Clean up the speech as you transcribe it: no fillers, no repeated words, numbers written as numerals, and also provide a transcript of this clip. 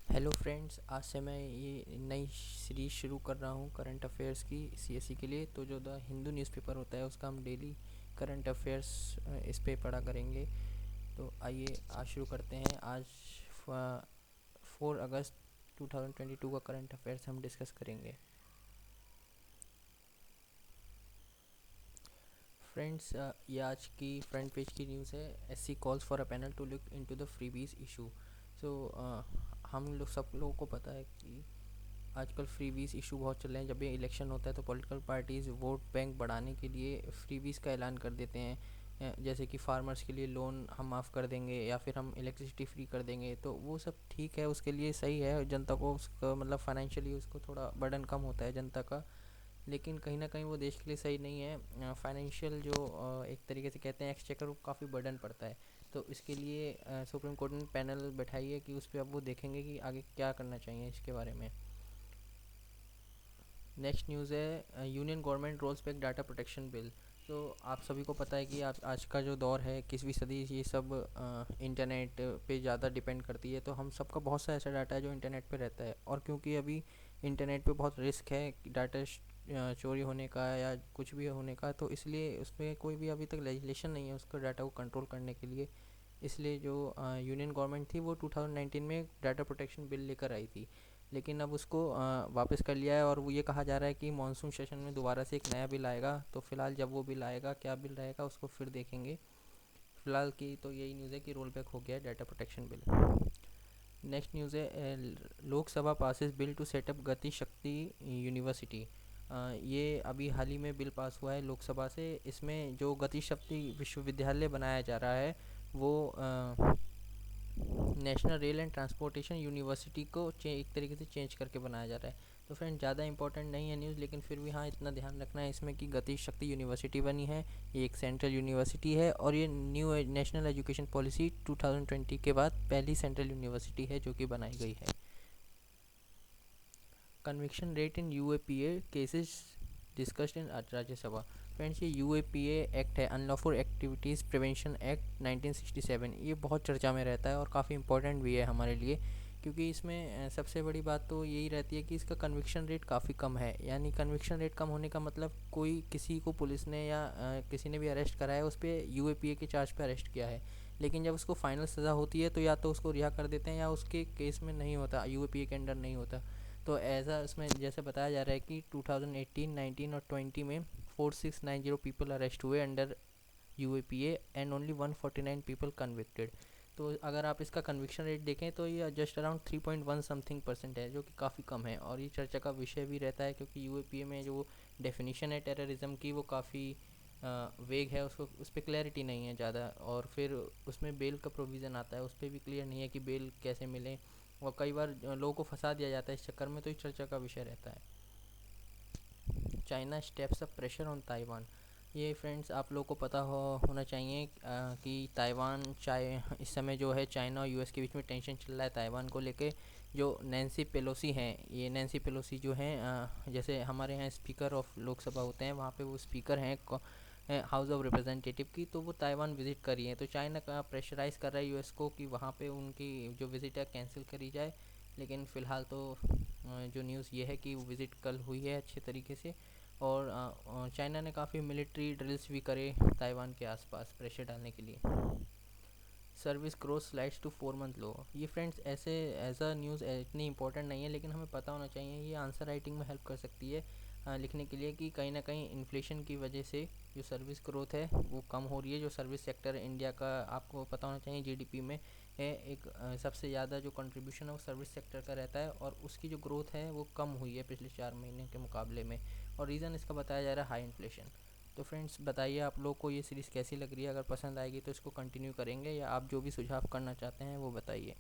Hello friends, आज से मैं ये नई सीरीज़ शुरू कर रहा हूँ करंट अफेयर्स की सीएसई के लिए। तो जो द हिंदू न्यूज़पेपर होता है उसका हम डेली करंट अफेयर्स इस पे पढ़ा करेंगे। तो आइए आज शुरू करते हैं। आज 4 अगस्त 2022 का करंट अफेयर्स हम डिस्कस करेंगे। फ्रेंड्स, ये आज की फ्रंट पेज की न्यूज़ है। SC calls for a panel to look into the freebies issue. So हम लोग सब लोगों को पता है कि आजकल फ्रीबीज़ इशू बहुत चल रहे हैं। जब भी इलेक्शन होता है तो पॉलिटिकल पार्टीज़ वोट बैंक बढ़ाने के लिए फ्रीबीज़ का ऐलान कर देते हैं। जैसे कि फार्मर्स के लिए लोन हम माफ़ कर देंगे या फिर हम इलेक्ट्रिसिटी फ्री कर देंगे। तो वो सब ठीक है, उसके लिए सही है, जनता को उसका मतलब फाइनेंशियली उसको थोड़ा बर्डन कम होता है जनता का। लेकिन कहीं ना कहीं वो देश के लिए सही नहीं है। फाइनेंशियल जो एक तरीके से कहते हैं एक्सचेकर, वो काफ़ी बर्डन पड़ता है। तो इसके लिए सुप्रीम कोर्ट ने पैनल बैठाई है कि उस पर अब वो देखेंगे कि आगे क्या करना चाहिए इसके बारे में। नेक्स्ट न्यूज़ है union government rolls back data protection bill. तो आप सभी को पता है कि आज का जो दौर है 21वीं सदी, ये सब इंटरनेट पे ज़्यादा डिपेंड करती है। तो हम सबका बहुत सा ऐसा डाटा है जो इंटरनेट पे रहता है, और क्योंकि अभी इंटरनेट पे बहुत रिस्क है कि डाटा चोरी होने का या कुछ भी होने का, तो इसलिए उसमें कोई भी अभी तक लेजिस्लेशन नहीं है उसको डाटा को कंट्रोल करने के लिए। इसलिए जो यूनियन गवर्नमेंट थी वो 2019 में डाटा प्रोटेक्शन बिल लेकर आई थी। लेकिन अब उसको वापस कर लिया है, और वो ये कहा जा रहा है कि मानसून सेशन में दोबारा से एक नया बिल आएगा। तो फिलहाल जब वो बिल आएगा, क्या बिल रहेगा उसको फिर देखेंगे। फिलहाल की तो यही न्यूज़ है कि रोल बैक हो गया है data protection bill. Next news है Lok Sabha passes bill to set up Gati Shakti university. ये अभी हाल ही में बिल पास हुआ है लोकसभा से। इसमें जो गति शक्ति विश्वविद्यालय बनाया जा रहा है वो national rail and transportation university को एक तरीके से चेंज करके बनाया जा रहा है। तो फ्रेंड, ज़्यादा इंपॉर्टेंट नहीं है न्यूज़, लेकिन फिर भी हाँ, इतना ध्यान रखना है इसमें कि गति शक्ति यूनिवर्सिटी बनी है। ये एक सेंट्रल यूनिवर्सिटी है, और ये न्यू नेशनल एजुकेशन पॉलिसी 2020 के बाद पहली सेंट्रल यूनिवर्सिटी है जो कि बनाई गई है। Conviction rate in UAPA cases discussed in Rajya Sabha. Friends, ये यूएपीए एक्ट है, अनलॉफुल एक्टिविटीज़ प्रिवेंशन एक्ट 1967। ये बहुत चर्चा में रहता है और काफ़ी इंपॉर्टेंट भी है हमारे लिए, क्योंकि इसमें सबसे बड़ी बात तो यही रहती है कि इसका कन्विक्शन रेट काफ़ी कम है। यानी कन्विक्शन रेट कम होने का मतलब कोई किसी को पुलिस ने या किसी ने भी अरेस्ट करा है, उस पर यूएपीए के चार्ज पे अरेस्ट किया है, लेकिन जब उसको फाइनल सज़ा होती है तो या तो उसको रिहा कर देते हैं या उसके केस में नहीं होता, यूएपीए के अंडर नहीं होता। तो ऐसा इसमें जैसे बताया जा रहा है कि 2018, 19 और 20 में 4690 पीपल अरेस्ट हुए under UAPA and only 149 people convicted. तो अगर आप इसका कन्विक्शन रेट देखें तो ये जस्ट अराउंड 3.1 समथिंग परसेंट है, जो कि काफ़ी कम है। और ये चर्चा का विषय भी रहता है क्योंकि यूएपीए में जो डेफिनेशन है टेररिज्म की वो काफ़ी वेग है, उसको उस पर क्लैरिटी नहीं है ज़्यादा। और फिर उसमें बेल का प्रोविज़न आता है, उस पर भी क्लियर नहीं है कि बेल कैसे मिले, और कई बार लोगों को फंसा दिया जाता है इस चक्कर में। तो इस चर्चा का विषय रहता है। China steps up pressure on Taiwan. ये फ्रेंड्स आप लोगों को पता होना चाहिए कि ताइवान इस समय जो है चाइना और यूएस के बीच में टेंशन चल रहा है ताइवान को लेके। जो नैन्सी पेलोसी हैं, ये नैन्सी पेलोसी जो हैं, जैसे हमारे यहाँ स्पीकर ऑफ लोकसभा होते हैं, वहाँ पे वो स्पीकर हैं हाउस ऑफ रिप्रेजेंटेटिव की। तो वो ताइवान विज़िट करी है। तो चाइना का प्रेशराइज़ कर रहा है यूएस को कि वहाँ पे उनकी जो विज़िट है कैंसिल करी जाए। लेकिन फ़िलहाल तो जो न्यूज़ ये है कि वो विज़िट कल हुई है अच्छे तरीके से। और चाइना ने काफ़ी मिलिट्री ड्रिल्स भी करे ताइवान के आसपास प्रेशर डालने के लिए। Service growth slides to 4 month low. ये फ्रेंड्स ऐसे एज अ न्यूज़ इतनी इंपॉर्टेंट नहीं है, लेकिन हमें पता होना चाहिए। ये आंसर राइटिंग में हेल्प कर सकती है लिखने के लिए कि कहीं ना कहीं इन्फ्लेशन की वजह से जो सर्विस ग्रोथ है वो कम हो रही है। जो सर्विस सेक्टर है इंडिया का, आपको पता होना चाहिए जीडीपी में एक सबसे ज़्यादा जो कंट्रीब्यूशन है वो सर्विस सेक्टर का रहता है, और उसकी जो ग्रोथ है वो कम हुई है पिछले 4 महीने के मुकाबले में। और रीज़न इसका बताया जा रहा है हाई इन्फ्लेशन। तो फ्रेंड्स, बताइए आप लोग को ये सीरीज़ कैसी लग रही है। अगर पसंद आएगी तो इसको कंटिन्यू करेंगे, या आप जो भी सुझाव करना चाहते हैं वो बताइए।